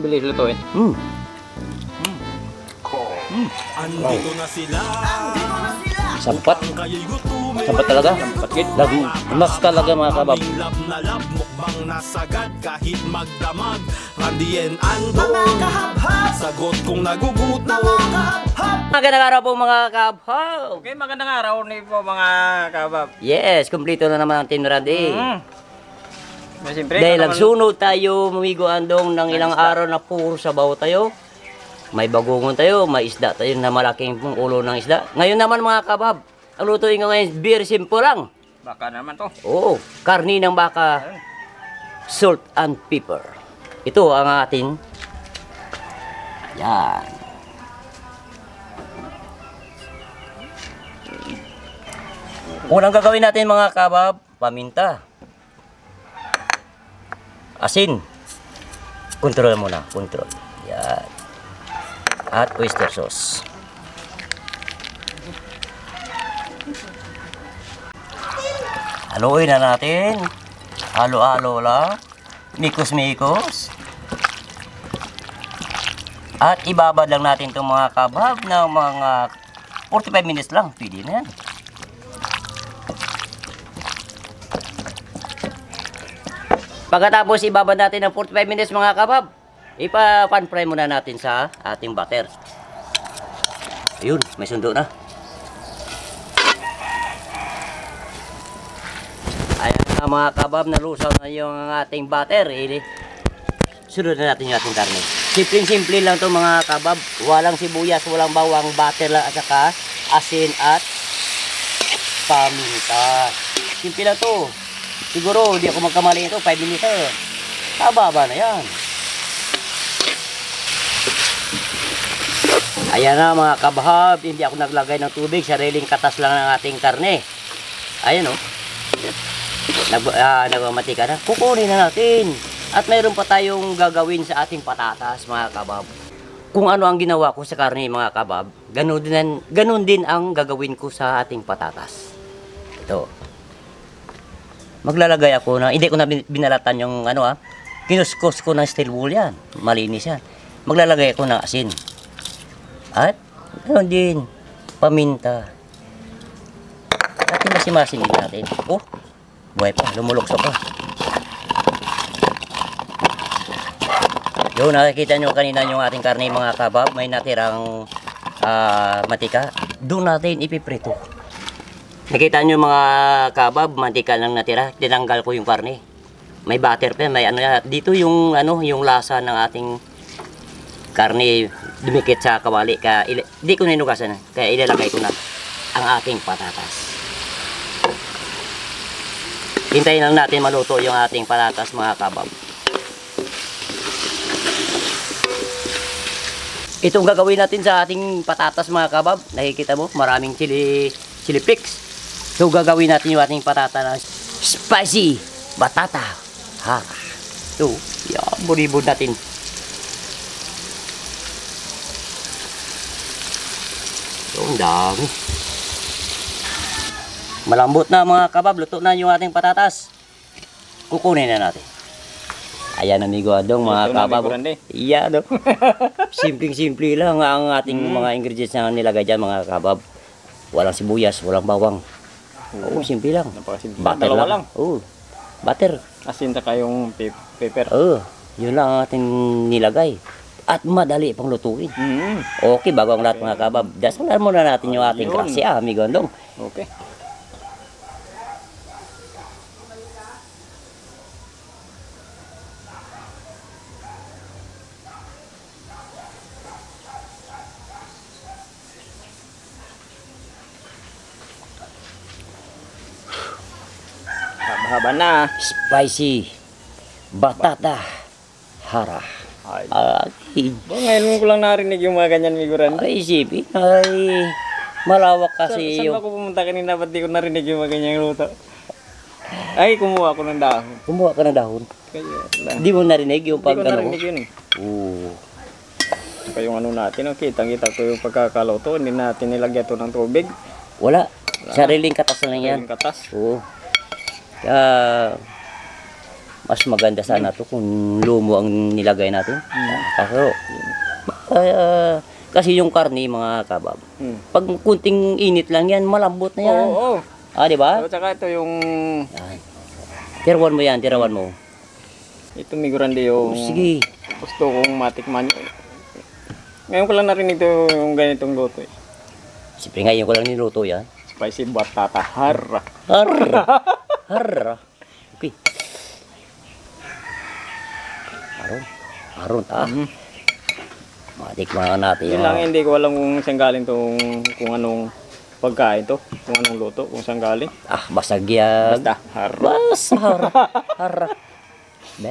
bilis lutuin. Andito na sila. Sampat. Sampat talaga. Sampat gid. Mas talaga mga kabab. Lab na lab, mukbang nasagad kahit magdamag. Randiyen andong sagot kong nagugutom. Magandang araw po mga kabab. Okay, magandang araw ni po mga kabab. Yes, kumpleto na naman ang tinurad eh. Siyempre, Dahil nagsunod tayo, Mamigo Andong, ng ilang araw na puro sabaw tayo. May bagungon tayo, may isda tayo na malaking ulo ng isda. Ngayon naman mga kabab, ang lutuin ko ngayon, very simple lang. baka naman to. Oo, karni ng baka, salt and pepper. Ito ang ating, yan. Unang gagawin natin mga kabab, paminta. Asin. Kontrol muna, kontrol. Yan. At oyster sauce. Haluin na natin. Halo-halo lang. Mikos-mikos. At ibabad lang natin itong mga kabab ng mga 45 minutes lang. Pwede na yan. Pagkatapos ibabad natin ng 45 minutes mga kabab, ipa-pan fry muna natin sa ating butter. Ayun, may sundo na. Ayan na mga kabab, nalusaw na yung ating butter. Sunod na natin yung ating karne. Simple-simple lang to mga kabab. Walang sibuyas, walang bawang, butter lang at saka asin at paminta. Simple lang to. Siguro, hindi ako magkamali ito. 5 minutes. Kababa na yan. Ayan na mga kabahab. Hindi ako naglagay ng tubig. Sariling katas lang ng ating karne. Ayan o. Nagmamatika na. Kukunin na natin. At mayroon pa tayong gagawin sa ating patatas mga kabab. Kung ano ang ginawa ko sa karne mga kabab, ganun din ang gagawin ko sa ating patatas. Ito. Maglalagay ako na, hindi ko na binalatan yung kinuskus ko ng steel wool yan. Malinis yan. Maglalagay ako ng asin. At, ganoon din, paminta. At masimasin din natin. Oh, buhay pa, lumulokso pa. Yun, nakikita nyo kanina yung ating karne mga kabab. May natirang matika. Doon natin ipiprito. Nakita nyo mga kabab, mantika lang natira. Tinanggal ko yung karne. May butter pa, may dito yung yung lasa ng ating karne dumikit sa kawali. Kaya di ko ninugasan, kaya ilalagay ko na ang ating patatas. Hintayin lang natin maluto yung ating patatas mga kabab. Itong gagawin natin sa ating patatas mga kabab, nakikita mo maraming chili flakes. So gagawin natin yung ating patata na spicy batata. Ha. So, buribod natin. So, ang dami. Malambot na mga kabab, luto na yung ating patatas. Kukunin na natin. Ayan amigo Andong mga kabab. Iya do. Simpleng-simple lang ang ating mga ingredients na nilagay dyan mga kabab. Walang sibuyas, walang bawang. Oo, simple lang. Butter lang. Oo, butter. Asin saka yung pepper. Oo, yun lang ang ating nilagay. At madali pang lutuin. Okay, bago ang lahat mga kabab. Dasalan muna natin yung ating grasya, amigo Andong. Okay. Haba na. Spicy batata hara. Ay. Ngayon ko lang narinig yung mga ganyan miguran. Ay, isipin. Ay, malawak kasi Saan yung... ba ako pumunta kanina? Ba't di ko narinig yung mga ganyang luto? Ay, kumuha ako ng dahon. Kumuha ka ng dahon. Kaya, Di mo narinig yung Hindi ko narinig pag... yun eh. Oo. Saka yung natin, kitang-kita ko yung pagkakaluto. Hindi natin nilagyan ito ng tubig. Wala. Sariling katas lang yan. Yung katas. Oo. mas maganda sana to kung lumo ang nilagay natin. Kaso, kasi yung karne, mga kabab, pag kunting init lang yan, malambot na yan. Oo. Ah, di ba? At saka ito yung... Yan. Tirawan mo yan, tirawan mo. Ito migurandi yung... Sige. Gusto kong matikman. Ngayon ko lang narinig ito yung ganitong luto eh. Siyempre ngayon ko lang niluto yan. Spicy batata. Harra. Harra. Harra. Okay. Aron ta. Matikman natin. Yun lang, hindi ko alam kung saan galing tong... Kung anong pagkain to. Kung anong luto. Kung saan galing. Ah, basag yan. Basta. Harra. Basta harra. Harra. Be?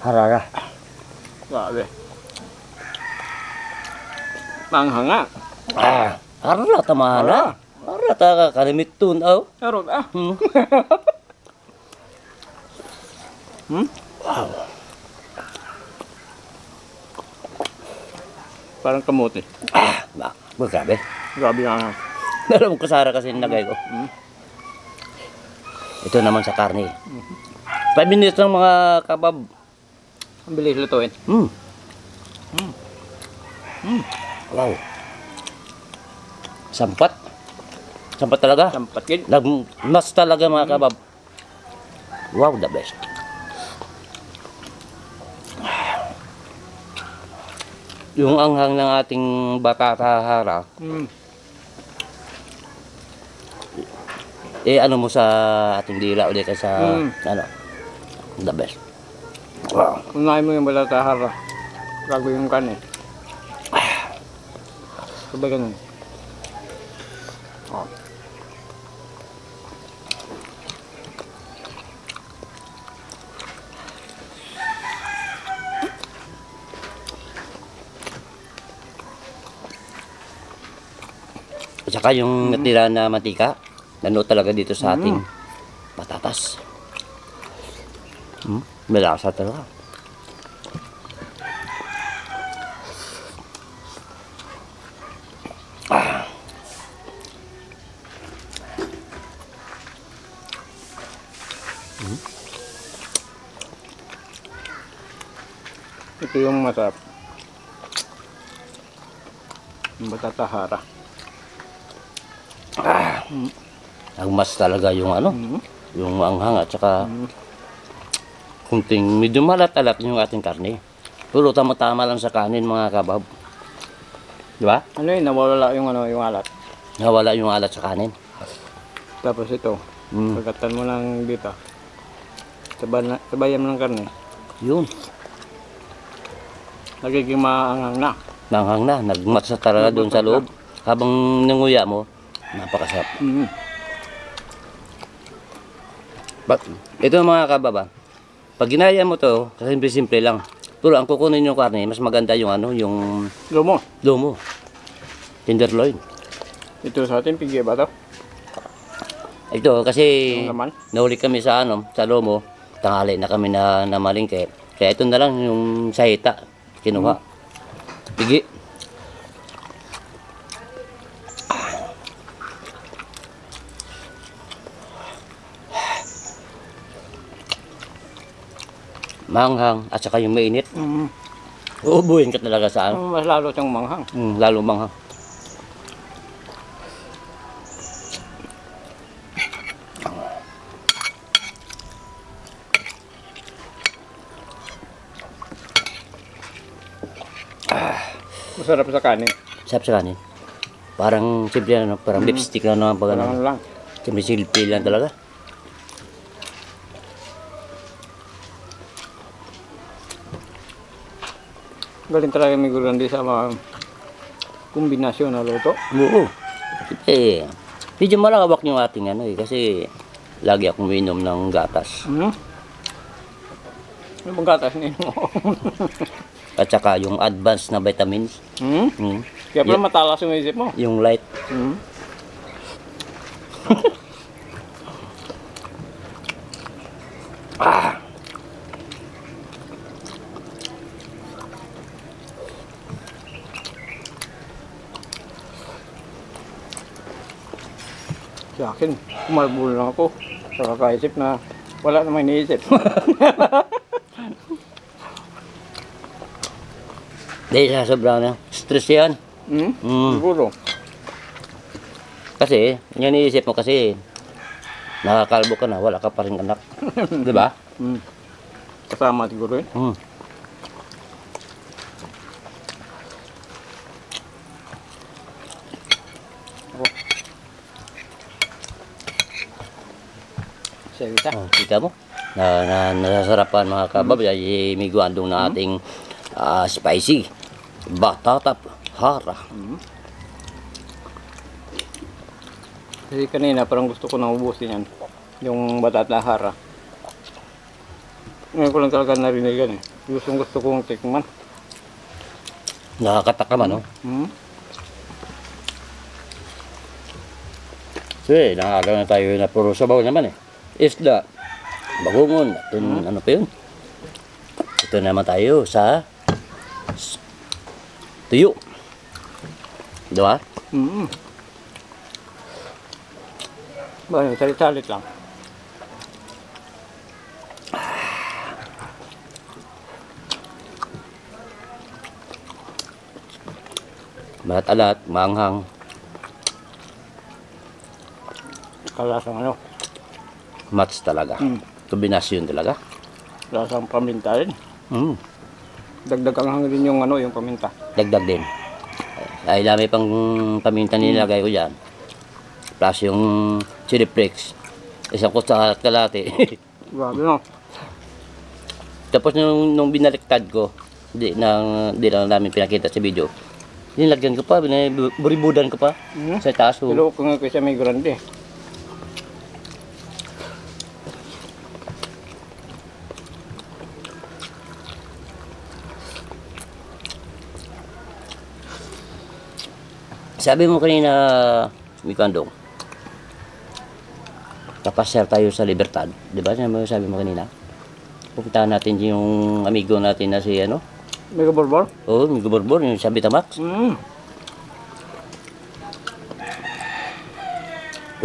Harara. Grabe. Manghanga. Ah, harra tamana. Harra ta kalimit tun aw. Harot ah. Wow. Parang kamote. Ah, grabe. Grabe nga. Dalawang kusara kasi nilagay ko. Ito naman sa karne. 5 minutes lang mga kabab. Ang bilis lutuin. Wow. Sampat. Sampat talaga. Sampat yun. Mas talaga mga kabab. Wow, the best. Yung anghang ng ating batata hara, ano mo sa ating dila ulit sa ano, the best. Wow. Unahin mo yung balata hara. Bago yung kanin. Sabay ganun. Oh. At saka yung natira na mantika, nano talaga dito sa ating patatas. Malasa talaga. Ito yung masarap. Yung batata hara. Ang mas talaga yung ano, yung anghang at saka kunting medyo malat-alat yung ating karne. Pero tama-tama lang sa kanin mga kabab. Di ba? Ano yun? Nawala yung ano, yung alat. Nawala yung alat sa kanin. Tapos ito. Pagkatan mo lang dito. Sabayan mo ng karne. Yun. Nagiging maanghang na. Nanghang na. Nagmatsa talaga doon sa loob. Habang nanguya mo, napakasarap. Ito mga kababa. Pag ginaya mo to, simple-simple lang. Pero ang kukunin yung karne, mas maganda yung ano, yung lomo. Tenderloin. Ito sa atin, pigya ba to? Ito kasi Yung laman? nahuli kami sa ano, sa lomo. Tanghali na kami na malingke. Kaya ito na lang yung sahita. Kinuha. Pigi. Manghang at saka yung mainit. Uubuhin ka talaga sa ano. Mas lalo siyang manghang. Lalo manghang. Masarap sa kanin. Sarap sa kanin. Parang simple ano, parang lipstick lang naman pag Parang ano. ano lang. Simple lang talaga. Galing talaga may gulandi sa mga kombinasyon na luto. Oo. Eh, medyo malawak yung ating ano eh, kasi lagi akong uminom ng gatas. Ano bang gatas ninyo? At saka yung advanced na vitamins. Kaya pala matalas yung isip mo. Yung light. akin. Kumarbul lang ako. Sa kakaisip na wala namang iniisip. Dahil sa sobrang stress yan. Siguro. Kasi, yan iniisip mo kasi, nakakalbo ka na, wala ka pa rin anak. Di ba? Kasama siguro yun. Kita. Kita mo? Nasasarapan mga kabab, may guandong na ating spicy. Batatap hara. Kasi kanina parang gusto ko nang ubusin yan. Yung batata hara. Ngayon ko lang talaga narinig yan eh. Gusto kong tikman. Nakakatakam ano? Kasi nakakagawa na tayo na puro sabaw naman eh. Isda, bagungon, ano pa yun? Ito naman tayo sa tuyo. Diba? Ba, yung salit-salit lang. Malat-alat, maanghang. Kalasang ano? Match talaga. Kombinasyon talaga. Lasang paminta rin. Dagdag ang hangin din yung ano, yung paminta. Dagdag din. Ay dami pang paminta nilagay ko dyan. Plus yung chili flakes. Isang kutsara at kalate. Grabe no? Tapos nung binaliktad ko, di lang namin pinakita sa video. Nilagyan ko pa, buribudan ko pa sa taas. Pero kung nga siya may grande. Sabi mo kanina, Mikandong, kapasyal tayo sa Libertad. Di ba? Sabi mo kanina? Pupuntahan natin yung amigo natin na si ano? Mega Borbor? Oo, Amigo Borbor, yung sabi Tamax.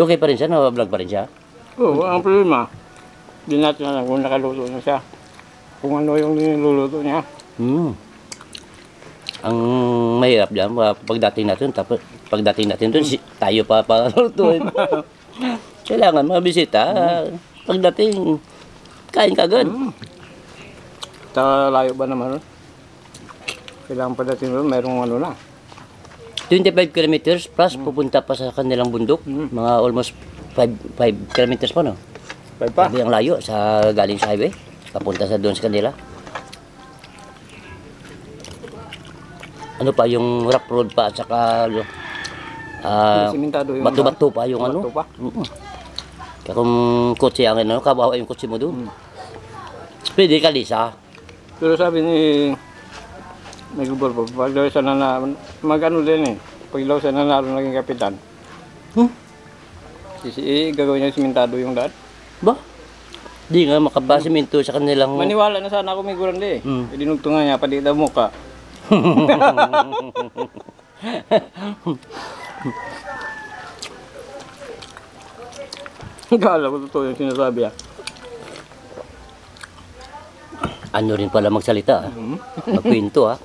Okay pa rin siya? Nakablog pa rin siya? Oo, ang problema. Hindi natin alam kung nakaluto na siya. Kung ano yung niluluto niya. Ang mahirap dyan, pagdating natin doon, tayo pa palutuin. Kailangan mabisita. Pagdating, kain ka agad. Layo ba naman? Kailangan pagdating doon, mayroong ano na. 25 kilometers plus pupunta pa sa kanilang bundok. Mga almost 5 kilometers pa, no? 5 pa? Sabi ang layo, galing sa highway. Papunta sa doon sa kanila. Ano pa, yung rough road pa at saka Simentado yung bato-bato pa yung ano. bato pa. Kaya kung kotse ang ano, kabawa yung kotse mo doon. Pwede ka lisa. Pero sabi ni Mega Borbor, pag daw siya mag-ano din eh. Pag daw siya nanalo naging kapitan. Gagawin niya simentado yung daan. Ba? Di nga makapasimento sa kanilang... Maniwala na sana ako may grande eh. Dinugtungan niya, padita mo ka. Kala ko totoo yung sinasabi ah. Ano rin pala magsalita, magkwento ah.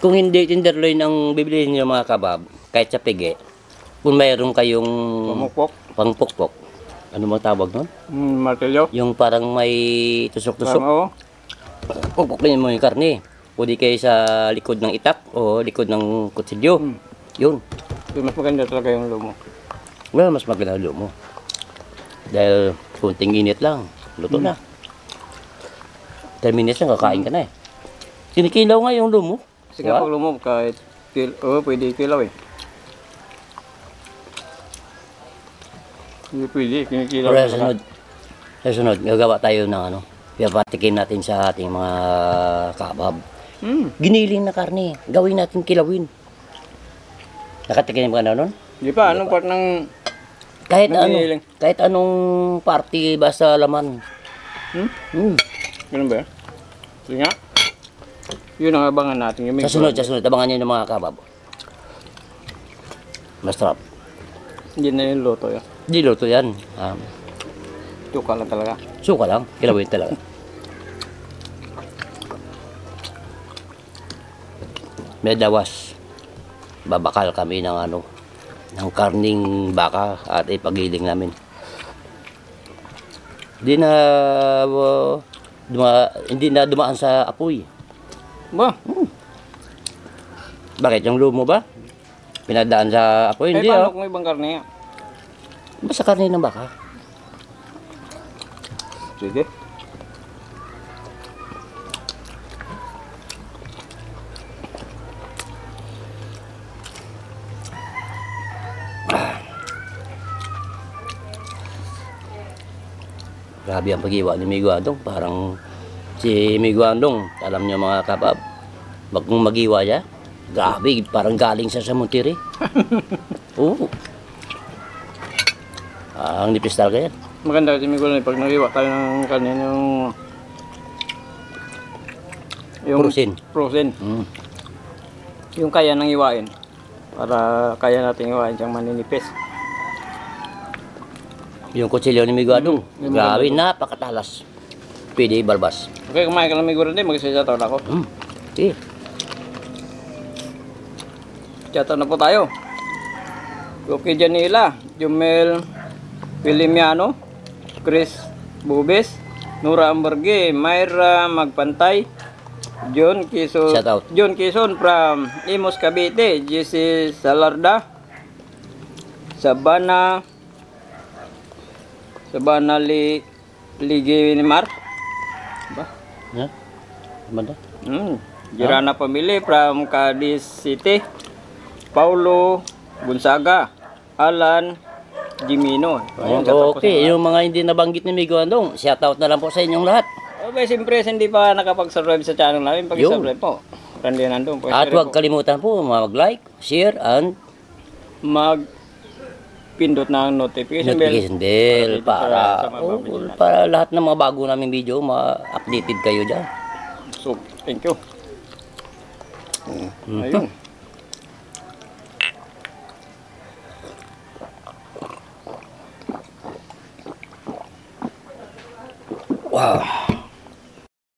Kung hindi tenderloin ang bibilihin niyo mga kabab, kahit sa pigi, kung mayroon kayong pangpukpok, ano bang tawag nun? Martilyo? Yung parang may tusok-tusok. Oo. Pukpukin mo yung karne. O di kayo sa likod ng itak o likod ng kutsilyo. Yun. So, mas maganda talaga yung lumo. Well, mas maganda yung lumo. Dahil kunting init lang, luto na. 10 minutes na kakain ka na eh. Sinikilaw nga yung lumo. Kasi kapag lumo, kahit pwede kilaw eh. Hindi pwede, kinikilaw. Pero sa sunod, gagawa tayo ng ano, pipatikin natin sa ating mga kabab. Giniling na karne, gawin natin kilawin. Nakatikin mo ka na nun? Di pa, anong part ng... Kahit anong party basta laman. Ganun ba yan? Sige nga. Yun ang abangan natin. Yung Sa sunod, abangan nyo ng mga kabab. Masarap. Hindi na yung luto yun. Di luto yan. Tuka lang talaga. Suka lang. Kilawin talaga. May dawas. Babakal kami ng ng karning baka at ipagiling namin. Hindi na dumaan sa apoy. Ba? Bakit? Yung lumo ba? Pinadaan sa apoy? Hindi Paano kung ibang karne nga? Basta karne ng baka. Sige. Grabe ang pag-iwa ni Miguandong. Parang si Miguandong, alam niyo mga kabab, kung mag-iwa siya, grabe, parang galing siya sa Monterrey. Oo. Ang nipis talaga yan. Maganda kasi Miguel pag nag-iwa tayo ng kanin yung frozen. Yung kaya nang iwain. Para kaya natin iwain siyang maninipis. Yung kutsilyo ni Miguandong, grabe, napakatalas. Pwede balbas. Okay, kumain ka ng Miguel din, magsasataw na ako. Sige. Chata na po tayo. Okay, Janila, Jumel Wilimiano, Chris Bubes, Nura Amberge, Myra Magpantay, John Quezon, Shout out. John Quezon from Imos Cavite, JC Salarda, Sabana Liginimar. Ba? Ha? Banda? Girana Family from Cadiz City, Paulo Gonzaga, Alan Jimino. Ayan, Okay, yung mga hindi nabanggit ni Miguandong, shoutout na lang po sa inyong lahat. Okay, siyempre, hindi pa nakapag-subscribe sa channel namin, pag-subscribe po. Randy nandun. At huwag kalimutan po mag-like, share, and mag-pindot ng notification bell. Para lahat ng mga bago naming video, ma-updated kayo dyan. So, thank you. Ayun. Wow.